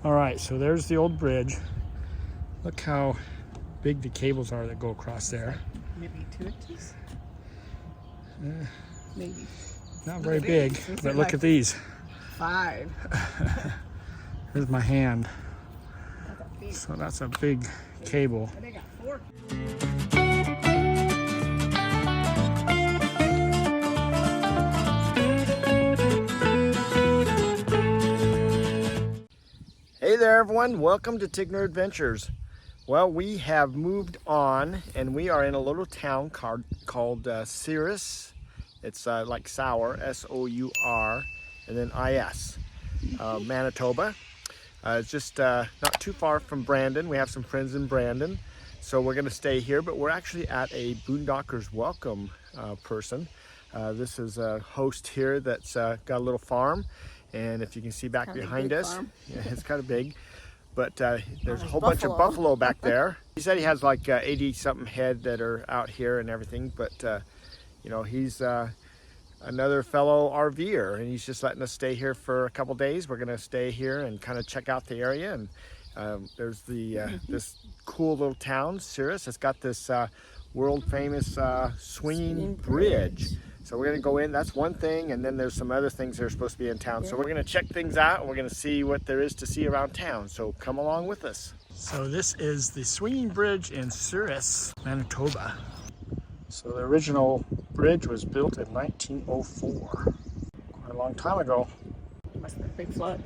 All right, so there's the old bridge. Look how big the cables are that go across there. Maybe 2 inches? Maybe. Not very big, but look at these. 5. Here's my hand. So that's a big cable. They got 4. Hey there everyone, welcome to Tigner Adventures. Well, we have moved on and we are in a little town called Souris. It's like sour, S-O-U-R, and then I-S, Manitoba. It's just not too far from Brandon. We have some friends in Brandon, so we're gonna stay here, but we're actually at a Boondockers Welcome person. This is a host here that's got a little farm. And if you can see back behind us, yeah, it's kind of big, but there's a whole bunch of buffalo back there. He said he has like 80 something head that are out here and everything, but you know, he's another fellow RVer and he's just letting us stay here for a couple days. We're gonna stay here and kind of check out the area, and there's the this cool little town, Souris. It's got this world famous swinging bridge. So we're gonna go in, that's one thing, and then there's some other things that are supposed to be in town. So we're gonna check things out, and we're gonna see what there is to see around town. So come along with us. So this is the swinging bridge in Souris, Manitoba. So the original bridge was built in 1904, quite a long time ago. It must have been a big flood.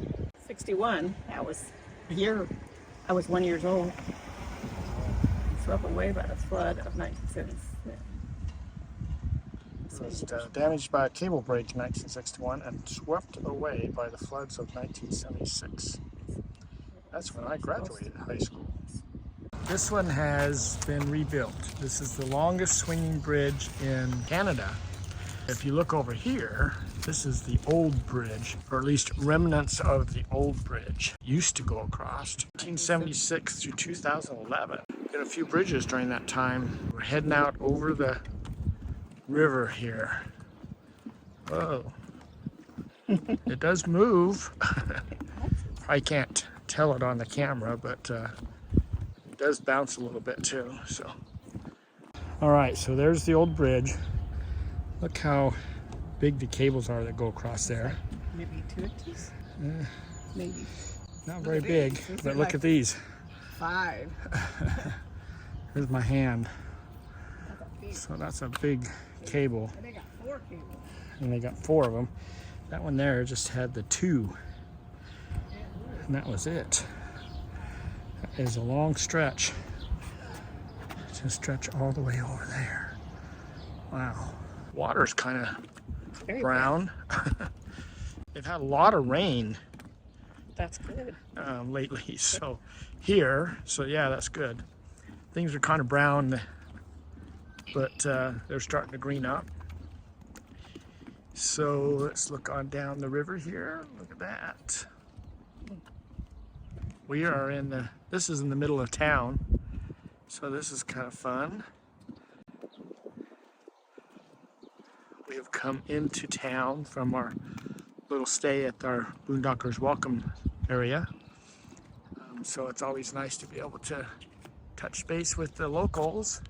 61, that was the year I was 1 year old. Swept away by the flood of 1976. It was damaged by a cable break in 1961 and swept away by the floods of 1976. That's when I graduated high school. This one has been rebuilt. This is the longest swinging bridge in Canada. If you look over here, this is the old bridge, or at least remnants of the old bridge. Used to go across 1976 through 2011. Did a few bridges during that time. We're heading out over the river here. Whoa. It does move. I can't tell it on the camera, but it does bounce a little bit too. So, all right, so there's the old bridge. Look how big the cables are that go across there. Maybe 2 inches? Maybe. Not very big, but look at these. 5. Here's my hand. So that's a big cable. And they got 4 cables. And they got 4 of them. That one there just had the 2. And that was it. That is a long stretch. To stretch all the way over there. Wow. Water's kind of brown. They've had a lot of rain. That's good. Lately. So here, so yeah, that's good. Things are kind of brown, but they're starting to green up. So let's look on down the river here. Look at that. We are in this is in the middle of town. So this is kind of fun. We have come into town from our little stay at our Boondockers Welcome area. So it's always nice to be able to touch base with the locals.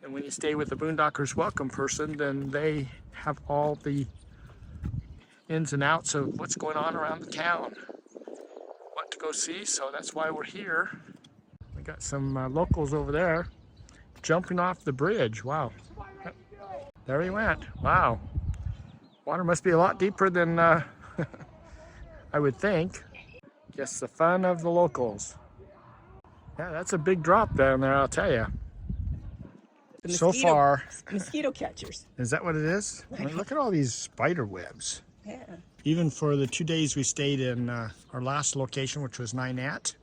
And when you stay with the Boondockers Welcome person, then they have all the ins and outs of what's going on around the town, what to go see. So that's why we're here. We got some locals over there jumping off the bridge. Wow. There he went. Wow. Water must be a lot deeper than I would think. Guess the fun of the locals. Yeah, that's a big drop down there, I'll tell you. So far, mosquito catchers. Is that what it is? I mean, look at all these spider webs. Yeah. Even for the 2 days we stayed in our last location, which was Ninette,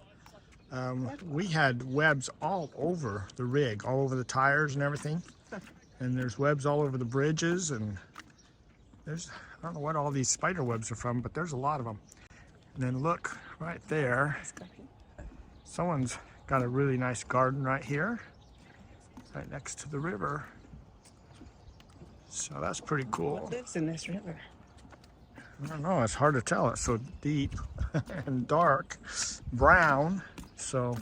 we had webs all over the rig, all over the tires and everything. And there's webs all over the bridges, and there's, I don't know what all these spider webs are from, but there's a lot of them. And then look right there. Someone's got a really nice garden right here, right next to the river. So that's pretty cool. What lives in this river? I don't know, it's hard to tell. It's so deep and dark, brown. So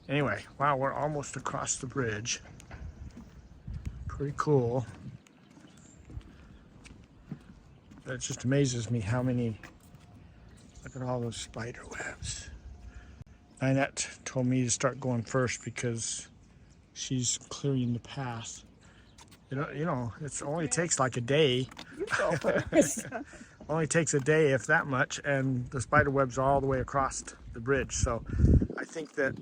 anyway, wow, we're almost across the bridge. Pretty cool. It just amazes me how many, look at all those spider webs. Ninette told me to start going first because she's clearing the path. You know, it only takes like a day. You go first. Only takes a day, if that much, and the spider webs are all the way across the bridge. So I think that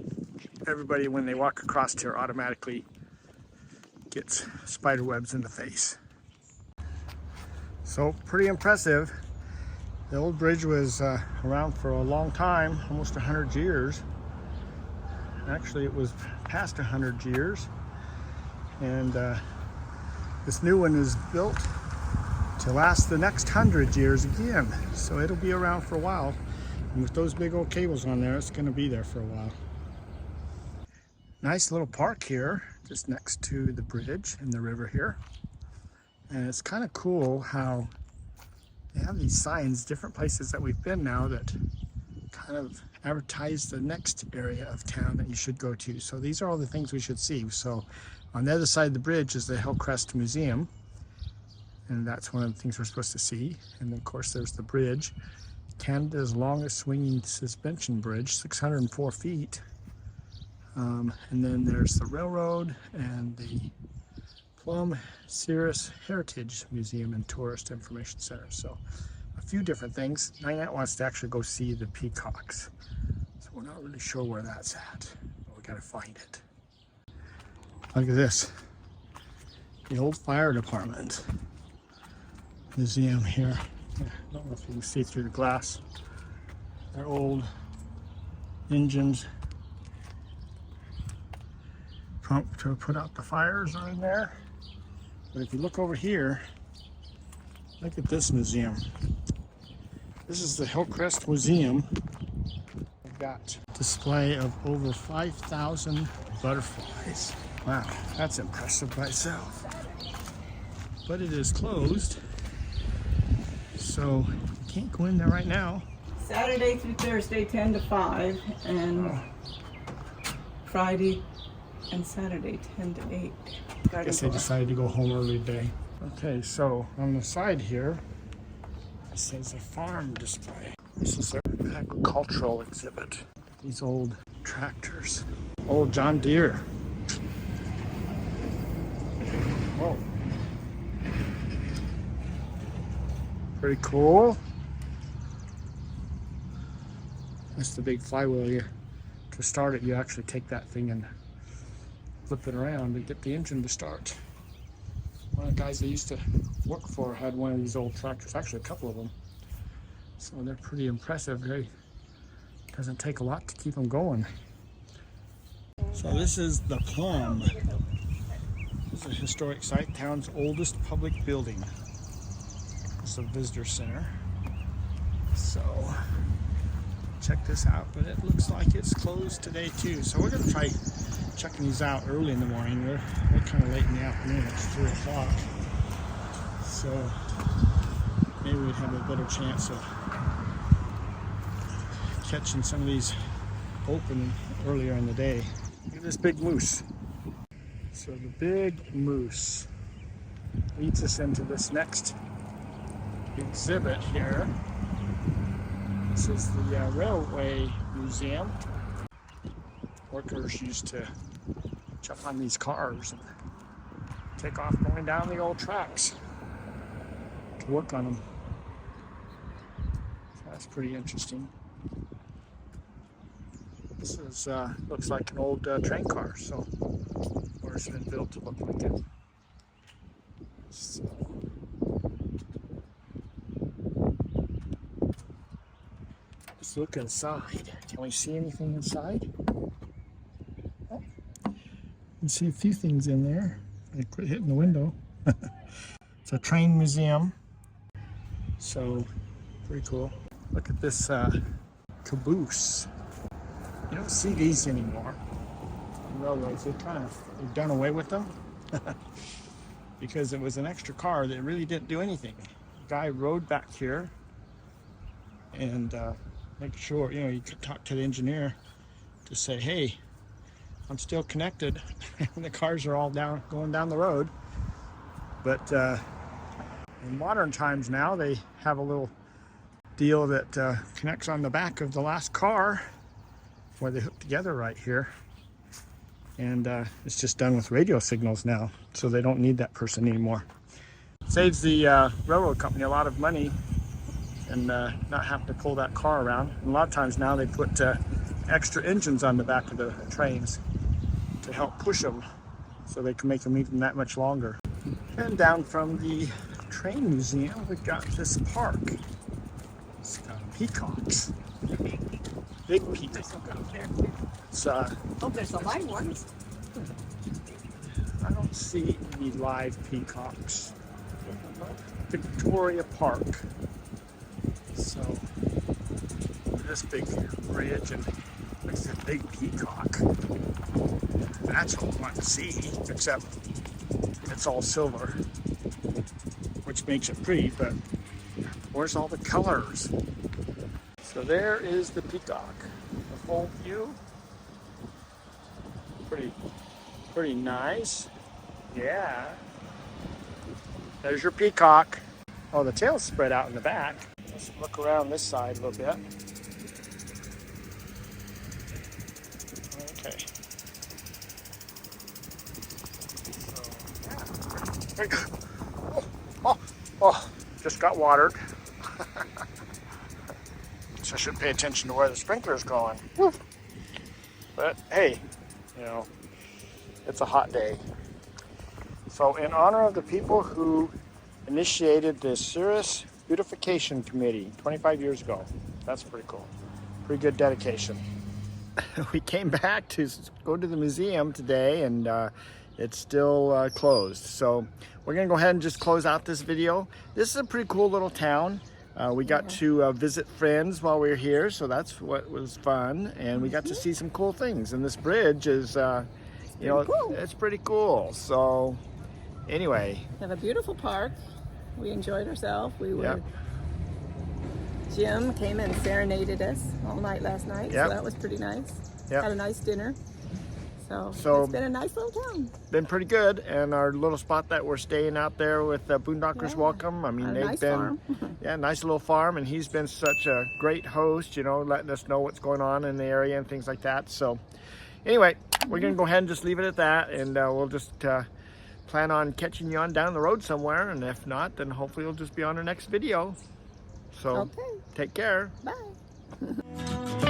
everybody, when they walk across here, automatically gets spider webs in the face. So pretty impressive. The old bridge was around for a long time, almost 100 years. Actually, it was past 100 years. And this new one is built to last the next 100 years again. So it'll be around for a while. And with those big old cables on there, it's gonna be there for a while. Nice little park here, just next to the bridge and the river here. And it's kind of cool how they have these signs, different places that we've been now, that kind of advertise the next area of town that you should go to. So these are all the things we should see. So on the other side of the bridge is the Hillcrest Museum. And that's one of the things we're supposed to see. And then of course there's the bridge. Canada's longest swinging suspension bridge, 604 feet. And then there's the railroad and the Plumb Souris Heritage Museum and Tourist Information Center. So a few different things. Ninette wants to actually go see the peacocks. So we're not really sure where that's at, but we gotta find it. Look at this. The old fire department museum here. I don't know if you can see through the glass. They're old engines pumped to put out the fires are in there. But if you look over here, look at this museum. This is the Hillcrest Museum. We've got a display of over 5,000 butterflies. Wow, that's impressive by itself. But it is closed, so you can't go in there right now. Saturday through Thursday, 10 to 5, and Friday and Saturday, 10 to 8. I guess they decided to go home early today. Okay, so on the side here, it says a farm display. This is their agricultural exhibit. These old tractors. Old John Deere. Whoa. Pretty cool. That's the big flywheel. To start it, you actually take that thing and flip it around and get the engine to start. One of the guys I used to work for had one of these old tractors, actually a couple of them. So they're pretty impressive. It doesn't take a lot to keep them going. So this is the Plumb. This is a historic site, town's oldest public building. It's a visitor center. So check this out, but it looks like it's closed today too. So we're gonna try checking these out early in the morning. We're kind of late in the afternoon, it's 3 o'clock. So maybe we'd have a better chance of catching some of these open earlier in the day. Look at this big moose. So the big moose leads us into this next exhibit here. This is the Railway Museum. Workers used to jump on these cars and take off going down the old tracks to work on them. So that's pretty interesting. This is looks like an old train car, so or it's been built to look like it. So let's look inside. Can we see anything inside? Oh, you can see a few things in there. I quit hitting the window. It's a train museum. So pretty cool. Look at this caboose. You don't see these anymore. Railroads, they've done away with them because it was an extra car that really didn't do anything. guy rode back here and make sure, you know, you could talk to the engineer to say, hey, I'm still connected. And the cars are all going down the road. But in modern times now, they have a little deal that connects on the back of the last car where they hook together right here. And it's just done with radio signals now, so they don't need that person anymore. Saves the railroad company a lot of money and not having to pull that car around. And a lot of times now they put extra engines on the back of the trains to help push them so they can make them even that much longer. And down from the train museum, we've got this park. It's got peacocks. Big peacocks. It's, Oh, there's the live ones. I don't see any live peacocks. Victoria Park. So this big bridge and there's a big peacock. That's what I want to see, except it's all silver, which makes it pretty, but where's all the colors? So there is the peacock. The full view. Pretty nice. Yeah. There's your peacock. Oh, the tail's spread out in the back. Let's look around this side a little bit. Okay. So, yeah. Oh, just got watered. So I should pay attention to where the sprinkler's going. Woo. But hey, you know, it's a hot day. So in honor of the people who initiated the Souris Beautification Committee 25 years ago, that's pretty cool. Pretty good dedication. We came back to go to the museum today and it's still closed. So we're gonna go ahead and just close out this video. This is a pretty cool little town. We got to visit friends while we were here, so that's what was fun. And we got to see some cool things. And this bridge is, you know, cool. It's pretty cool. So anyway. We have a beautiful park. We enjoyed ourselves. Jim came and serenaded us all night last night, so that was pretty nice. Had a nice dinner. So it's been a nice little town. Been pretty good, and our little spot that we're staying out there with Boondockers Welcome. I mean, they've nice been farm. Nice little farm, and he's been such a great host, you know, letting us know what's going on in the area and things like that. So anyway, we're gonna go ahead and just leave it at that, and we'll just plan on catching you on down the road somewhere, and if not, then hopefully you'll just be on our next video. So take care. Bye.